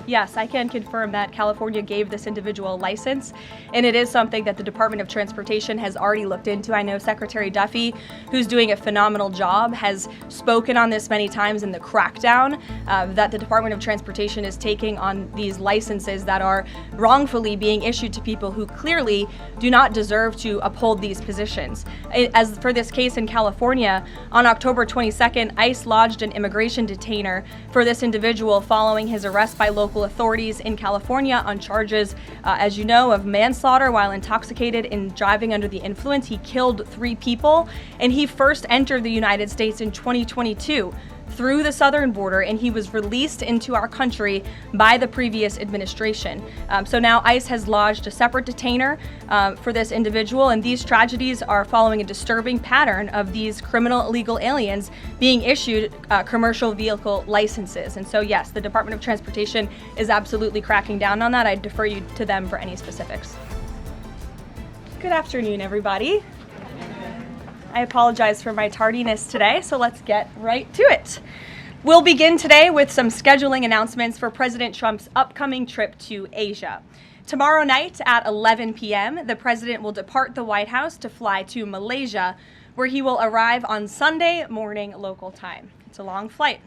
Yes, I can confirm that California gave this individual a license, and it is something that the Department of Transportation has already looked into. I know Secretary Duffy, who's doing a phenomenal job, has spoken on this many times in the crackdown that the Department of Transportation is taking on these licenses that are wrongfully being issued to people who clearly do not deserve to uphold these positions. As for this case in California, on October 22nd, ICE lodged an immigration detainer for this individual following his arrest by local authorities in California on charges, as you know, of manslaughter while intoxicated and driving under the influence. He killed 3 people, and he first entered the United States in 2022 through the southern border, and he was released into our country by the previous administration. So now ICE has lodged a separate detainer for this individual, and these tragedies are following a disturbing pattern of these criminal illegal aliens being issued commercial vehicle licenses. And so yes, the Department of Transportation is absolutely cracking down on that. I'd defer you to them for any specifics. Good afternoon, everybody. I apologize for my tardiness today, so let's get right to it. We'll begin today with some scheduling announcements for President Trump's upcoming trip to Asia. Tomorrow night at 11 p.m., the president will depart the White House to fly to Malaysia, where he will arrive on Sunday morning local time. It's a long flight.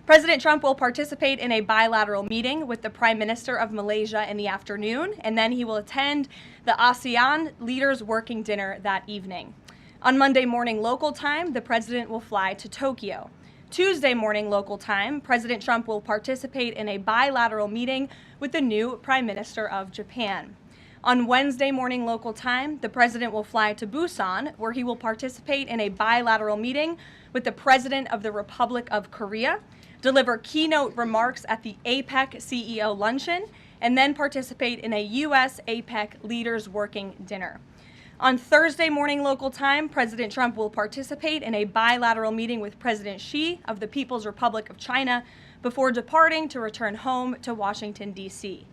President Trump will participate in a bilateral meeting with the Prime Minister of Malaysia in the afternoon, and then he will attend the ASEAN Leaders Working Dinner that evening. On Monday morning local time, the president will fly to Tokyo. Tuesday morning local time, President Trump will participate in a bilateral meeting with the new Prime Minister of Japan. On Wednesday morning local time, the president will fly to Busan, where he will participate in a bilateral meeting with the President of the Republic of Korea, deliver keynote remarks at the APEC CEO luncheon, and then participate in a U.S. APEC Leaders Working Dinner. On Thursday morning local time, President Trump will participate in a bilateral meeting with President Xi of the People's Republic of China before departing to return home to Washington, D.C.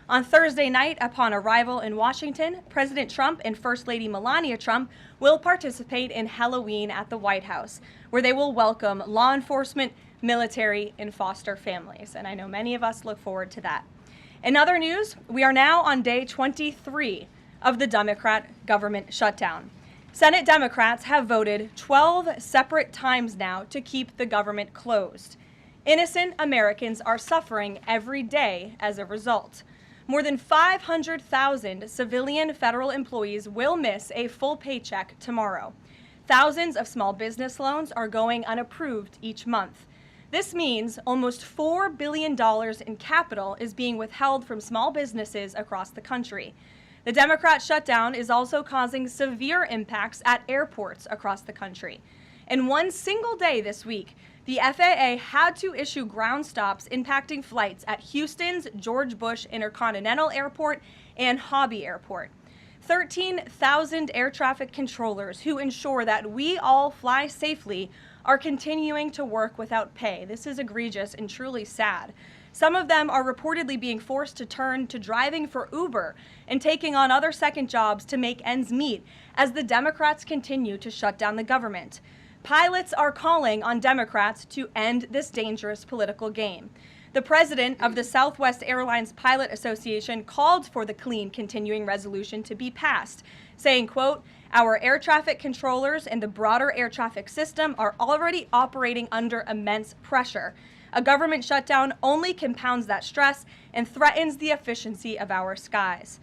On Thursday night, upon arrival in Washington, President Trump and First Lady Melania Trump will participate in Halloween at the White House, where they will welcome law enforcement, military, and foster families. And I know many of us look forward to that. In other news, we are now on day 23 of the Democrat government shutdown. Senate Democrats have voted 12 separate times now to keep the government closed. Innocent Americans are suffering every day as a result. More than 500,000 civilian federal employees will miss a full paycheck tomorrow. Thousands of small business loans are going unapproved each month. This means almost $4 billion in capital is being withheld from small businesses across the country. The Democrat shutdown is also causing severe impacts at airports across the country. In one single day this week, the FAA had to issue ground stops impacting flights at Houston's George Bush Intercontinental Airport and Hobby Airport. 13,000 air traffic controllers who ensure that we all fly safely are continuing to work without pay. This is egregious and truly sad. Some of them are reportedly being forced to turn to driving for Uber and taking on other second jobs to make ends meet as the Democrats continue to shut down the government. Pilots are calling on Democrats to end this dangerous political game. The president of the Southwest Airlines Pilot Association called for the clean continuing resolution to be passed, saying, quote, "Our air traffic controllers and the broader air traffic system are already operating under immense pressure. A government shutdown only compounds that stress and threatens the efficiency of our skies."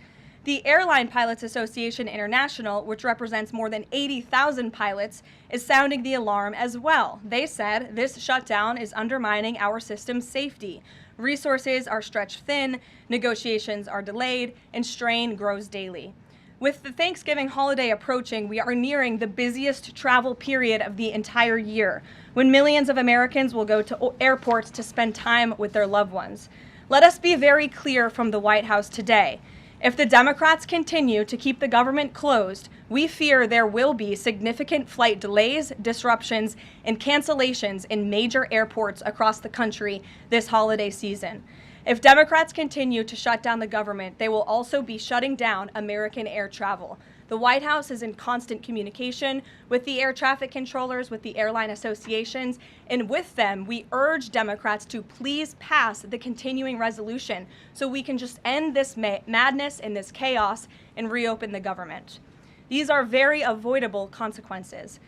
The Airline Pilots Association International, which represents more than 80,000 pilots, is sounding the alarm as well. They said this shutdown is undermining our system's safety. Resources are stretched thin, negotiations are delayed, and strain grows daily. With the Thanksgiving holiday approaching, we are nearing the busiest travel period of the entire year, when millions of Americans will go to airports to spend time with their loved ones. Let us be very clear from the White House today. If the Democrats continue to keep the government closed, we fear there will be significant flight delays, disruptions, and cancellations in major airports across the country this holiday season. If Democrats continue to shut down the government, they will also be shutting down American air travel. The White House is in constant communication with the air traffic controllers, with the airline associations, and with them, we urge Democrats to please pass the continuing resolution so we can just end this madness and this chaos and reopen the government. These are very avoidable consequences.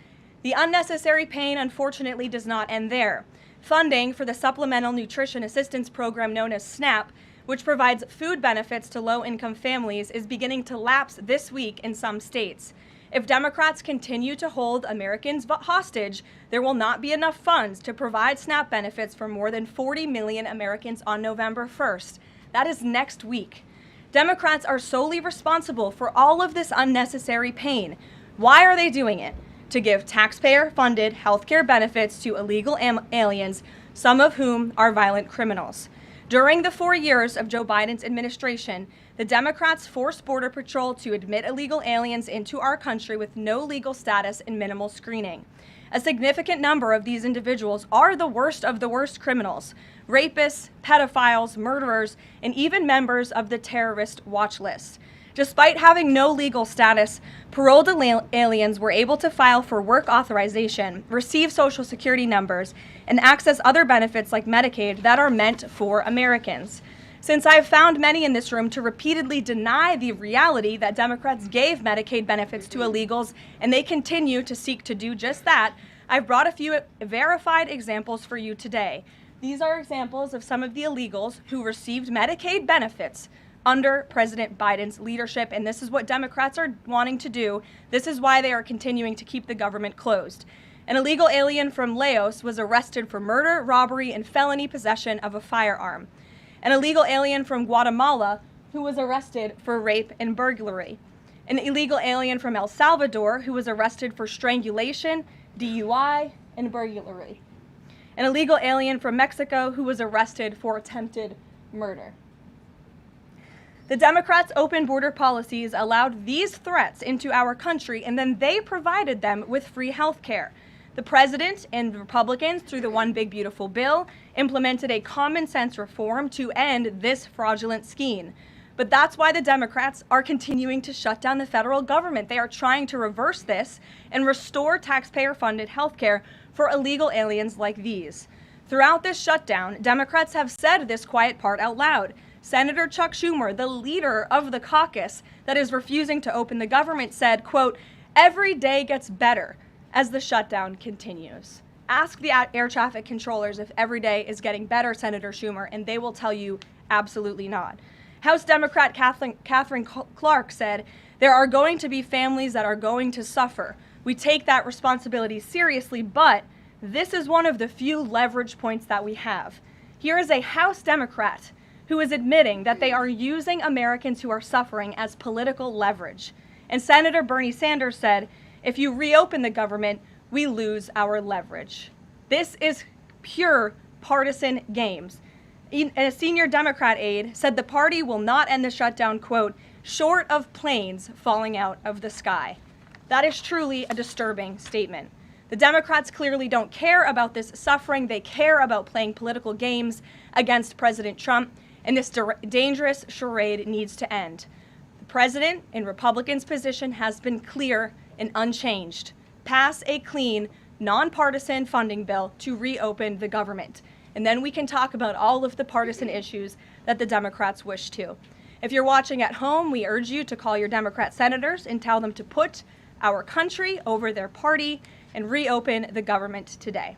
The unnecessary pain, unfortunately, does not end there. Funding for the Supplemental Nutrition Assistance Program known as SNAP, which provides food benefits to low-income families, is beginning to lapse this week in some states. If Democrats continue to hold Americans hostage, there will not be enough funds to provide SNAP benefits for more than 40 million Americans on November 1st. That is next week. Democrats are solely responsible for all of this unnecessary pain. Why are they doing it? To give taxpayer-funded health care benefits to illegal aliens, some of whom are violent criminals. During the 4 years of Joe Biden's administration, the Democrats forced Border Patrol to admit illegal aliens into our country with no legal status and minimal screening. A significant number of these individuals are the worst of the worst criminals: rapists, pedophiles, murderers, and even members of the terrorist watch list. Despite having no legal status, paroled aliens were able to file for work authorization, receive Social Security numbers, and access other benefits like Medicaid that are meant for Americans. Since I've found many in this room to repeatedly deny the reality that Democrats gave Medicaid benefits to illegals, and they continue to seek to do just that, I've brought a few verified examples for you today. These are examples of some of the illegals who received Medicaid benefits under President Biden's leadership, and this is what Democrats are wanting to do. This is why they are continuing to keep the government closed. An illegal alien from Laos was arrested for murder, robbery, and felony possession of a firearm. An illegal alien from Guatemala who was arrested for rape and burglary. An illegal alien from El Salvador who was arrested for strangulation, DUI, and burglary. An illegal alien from Mexico who was arrested for attempted murder. The Democrats' open border policies allowed these threats into our country, and then they provided them with free health care. The president and Republicans, through the One Big Beautiful Bill, implemented a common sense reform to end this fraudulent scheme. But that's why the Democrats are continuing to shut down the federal government. They are trying to reverse this and restore taxpayer-funded health care for illegal aliens like these. Throughout this shutdown, Democrats have said this quiet part out loud. Senator Chuck Schumer, the leader of the caucus that is refusing to open the government, said, quote, "Every day gets better as the shutdown continues." Ask the air traffic controllers if every day is getting better, Senator Schumer, and they will tell you absolutely not. House Democrat Catherine Clark said, "There are going to be families that are going to suffer. We take that responsibility seriously, but this is one of the few leverage points that we have." Here is a House Democrat who is admitting that they are using Americans who are suffering as political leverage. And Senator Bernie Sanders said, "If you reopen the government, we lose our leverage." This is pure partisan games. A senior Democrat aide said the party will not end the shutdown, quote, "short of planes falling out of the sky." That is truly a disturbing statement. The Democrats clearly don't care about this suffering. They care about playing political games against President Trump, and this dangerous charade needs to end. The president and Republicans' position has been clear and unchanged. Pass a clean, nonpartisan funding bill to reopen the government. And then we can talk about all of the partisan issues that the Democrats wish to. If you're watching at home, we urge you to call your Democrat senators and tell them to put our country over their party and reopen the government today.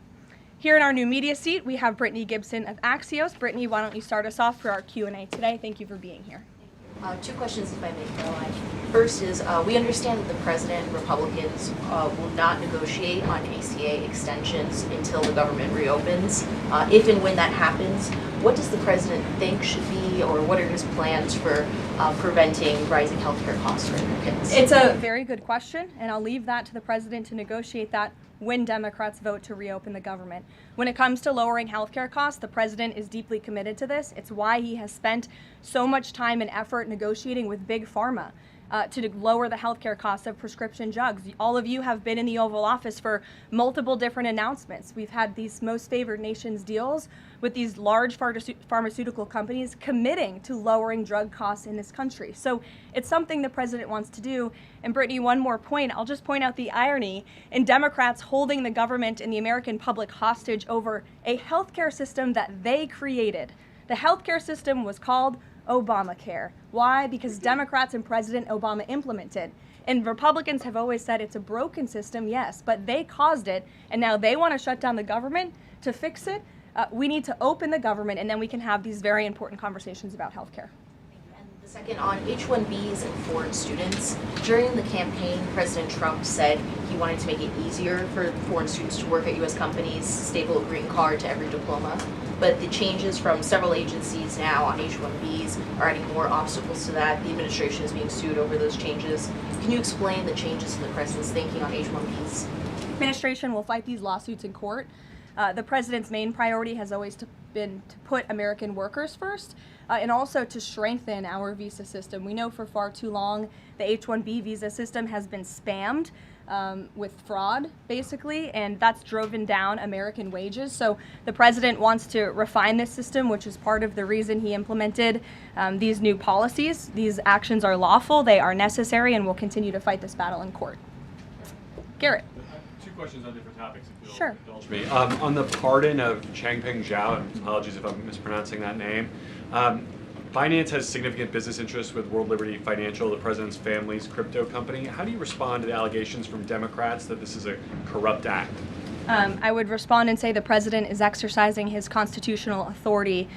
Here in our new media seat, we have Brittany Gibson of Axios. Brittany, why don't you start us off for our Q&A today? Thank you for being here. Two questions, if I may, Caroline. First is, we understand that the president and Republicans will not negotiate on ACA extensions until the government reopens. If and when that happens, what does the president think should be, or what are his plans for preventing rising healthcare costs for Americans? It's a very good question, and I'll leave that to the president to negotiate that when Democrats vote to reopen the government. When it comes to lowering healthcare costs, the president is deeply committed to this. It's why he has spent so much time and effort negotiating with Big Pharma. to lower the healthcare costs of prescription drugs. All of you have been in the Oval Office for multiple different announcements. We've had these most favored nations deals with these large pharmaceutical companies committing to lowering drug costs in this country. So it's something the president wants to do. And Brittany, one more point. I'll just point out the irony in Democrats holding the government and the American public hostage over a healthcare system that they created. The healthcare system was called Obamacare. Why? Because Democrats and President Obama implemented. And Republicans have always said it's a broken system, yes, but they caused it, and now they want to shut down the government to fix it. We need to open the government, and then we can have these very important conversations about healthcare. And the second, on H-1Bs and foreign students, during the campaign, President Trump said he wanted to make it easier for foreign students to work at U.S. companies, staple a green card to every diploma. But the changes from several agencies now on H-1Bs are adding more obstacles to that. The administration is being sued over those changes. Can you explain the changes in the president's thinking on H-1Bs? Administration will fight these lawsuits in court. The president's main priority has always been to put American workers first, and also to strengthen our visa system. We know for far too long the H-1B visa system has been spammed with fraud, basically, and that's driven down American wages. So the president wants to refine this system, which is part of the reason he implemented these new policies. These actions are lawful, they are necessary, and we'll continue to fight this battle in court. Garrett. Two questions on different topics, if you'll Sure. indulge me. On the pardon of Changpeng Zhao, and apologies if I'm mispronouncing that name, Binance has significant business interests with World Liberty Financial, the president's family's crypto company. How do you respond to the allegations from Democrats that this is a corrupt act? I would respond and say the president is exercising his constitutional authority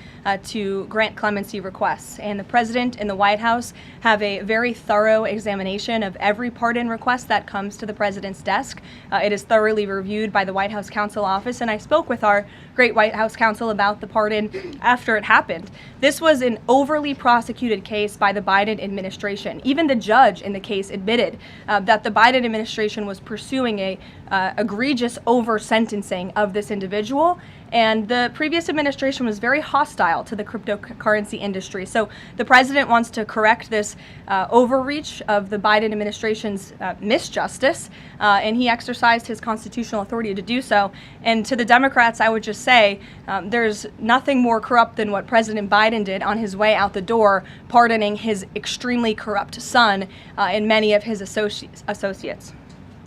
to grant clemency requests. And the president and the White House have a very thorough examination of every pardon request that comes to the president's desk. It is thoroughly reviewed by the White House Counsel Office, and I spoke with our great White House counsel about the pardon after it happened. This was an overly prosecuted case by the Biden administration. Even the judge in the case admitted that the Biden administration was pursuing a egregious over-sentencing of this individual, and the previous administration was very hostile to the cryptocurrency industry. So the president wants to correct this overreach of the Biden administration's misjustice, and he exercised his constitutional authority to do so. And to the Democrats, I would just say there's nothing more corrupt than what President Biden did on his way out the door, pardoning his extremely corrupt son and many of his associates.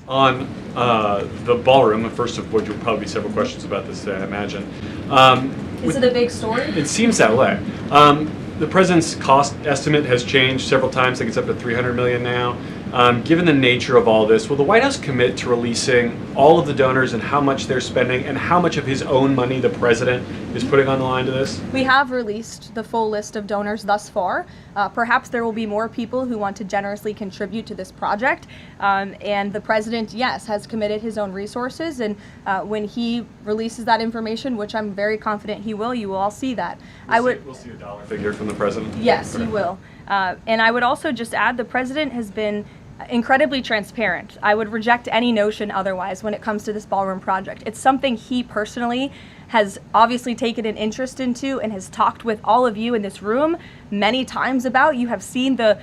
On the ballroom, the first of which will probably be several questions about this today, I imagine. Is it a big story? It seems that way. The president's cost estimate has changed several times. I think it's up to $300 million now. Given the nature of all this, will the White House commit to releasing all of the donors and how much they're spending and how much of his own money the president is putting on the line to this? We have released the full list of donors thus far. Perhaps there will be more people who want to generously contribute to this project. And the president, yes, has committed his own resources. And when he releases that information, which I'm very confident he will, you will all see that. We'll see a dollar figure from the president? Yes, you will. And I would also just add the president has been incredibly transparent. I would reject any notion otherwise when it comes to this ballroom project. It's something he personally has obviously taken an interest into and has talked with all of you in this room many times about. You have seen the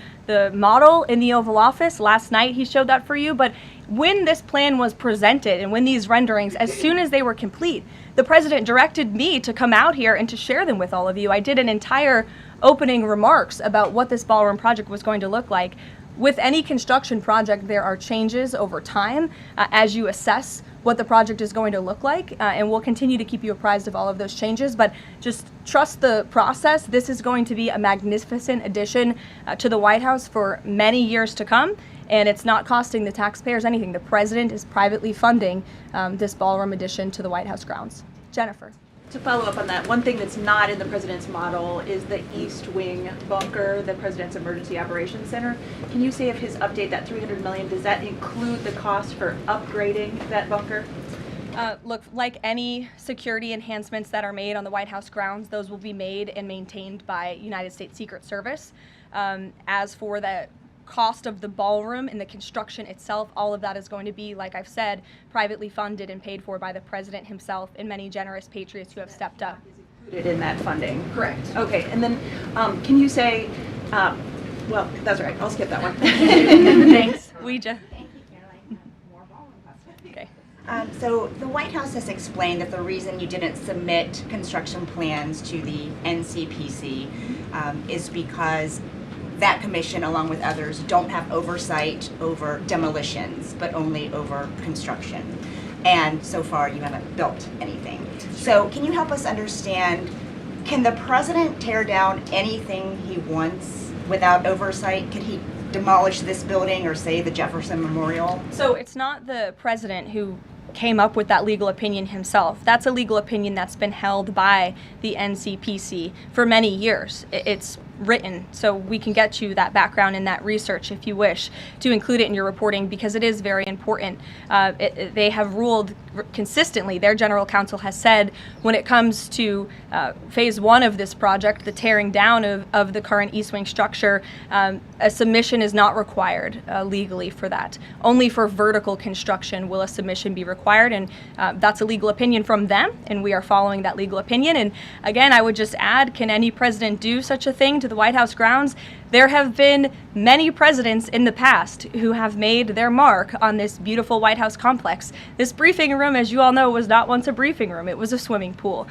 model in the Oval Office. Last night he showed that for you. But when this plan was presented and when these renderings, as soon as they were complete, the president directed me to come out here and to share them with all of you. I did an entire opening remarks about what this ballroom project was going to look like. With any construction project, there are changes over time as you assess what the project is going to look like, and we'll continue to keep you apprised of all of those changes, but just trust the process. This is going to be a magnificent addition to the White House for many years to come, and it's not costing the taxpayers anything. The president is privately funding this ballroom addition to the White House grounds. Jennifer. To follow up on that, one thing that's not in the president's model is the East Wing bunker, the president's emergency operations center. Can you say if his update, that $300 million, does that include the cost for upgrading that bunker? Look, like any security enhancements that are made on the White House grounds, those will be made and maintained by United States Secret Service. As for the cost of the ballroom and the construction itself, all of that is going to be, like I've said, privately funded and paid for by the president himself and many generous patriots who have stepped up. Is included in that funding? Correct. Okay, and then can you say Well, that's right. I'll skip that one. Thanks. We just. Okay. So the White House has explained that the reason you didn't submit construction plans to the NCPC is because that commission, along with others, don't have oversight over demolitions, but only over construction. And so far, you haven't built anything. So can you help us understand, can the president tear down anything he wants without oversight? Could he demolish this building or, say, the Jefferson Memorial? So it's not the president who came up with that legal opinion himself. That's a legal opinion that's been held by the NCPC for many years. It's written, so we can get you that background and that research if you wish to include it in your reporting, because it is very important. They have ruled consistently, their general counsel has said, when it comes to phase one of this project, the tearing down of the current East Wing structure, a submission is not required legally for that. Only for vertical construction will a submission be required, and that's a legal opinion from them, and we are following that legal opinion. And again, I would just add, can any president do such a thing to the White House grounds? There have been many presidents in the past who have made their mark on this beautiful White House complex. This briefing room, as you all know, was not once a briefing room. It was a swimming pool.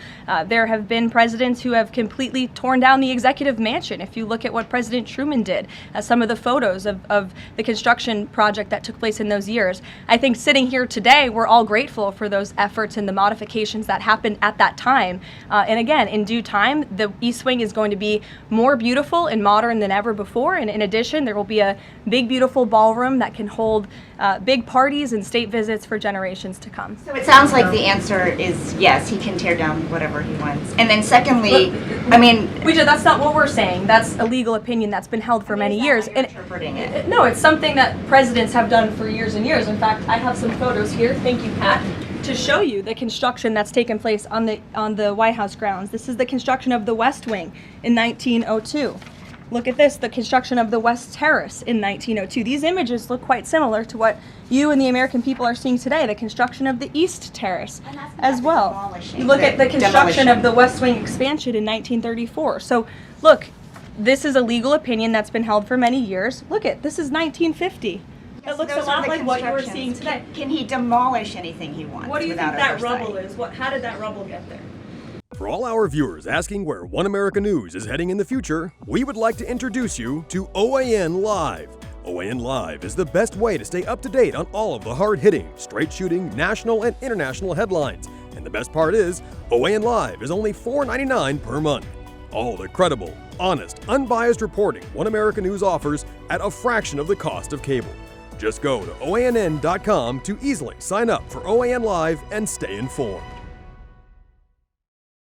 There have been presidents who have completely torn down the executive mansion. If you look at what President Truman did, some of the photos of the construction project that took place in those years, I think sitting here today, we're all grateful for those efforts and the modifications that happened at that time. And again, in due time, the East Wing is going to be more beautiful and modern than ever before, and in addition, there will be a big, beautiful ballroom that can hold big parties and state visits for generations to come. So it sounds like the answer is yes, he can tear down whatever he wants. And then secondly, I mean, that's not what we're saying. That's a legal opinion that's been held for many years. And interpreting it. No, it's something that presidents have done for years and years. In fact, I have some photos here. Thank you, Pat, to show you the construction that's taken place on the White House grounds. This is the construction of the West Wing in 1902. Look at this, the construction of the West Terrace in 1902. These images look quite similar to what you and the American people are seeing today, the construction of the East Terrace as well. You look at the construction of the West Wing expansion in 1934. So look, this is a legal opinion that's been held for many years. Look at, this is 1950. It looks a lot like what you were seeing today. Can he demolish anything he wants? What do you think without that oversight? rubble is? How did that rubble get there? For all our viewers asking where One America News is heading in the future, we would like to introduce you to OAN Live. OAN Live is the best way to stay up to date on all of the hard-hitting, straight-shooting, national and international headlines. And the best part is, OAN Live is only $4.99 per month. All the credible, honest, unbiased reporting One America News offers at a fraction of the cost of cable. Just go to OANN.com to easily sign up for OAN Live and stay informed.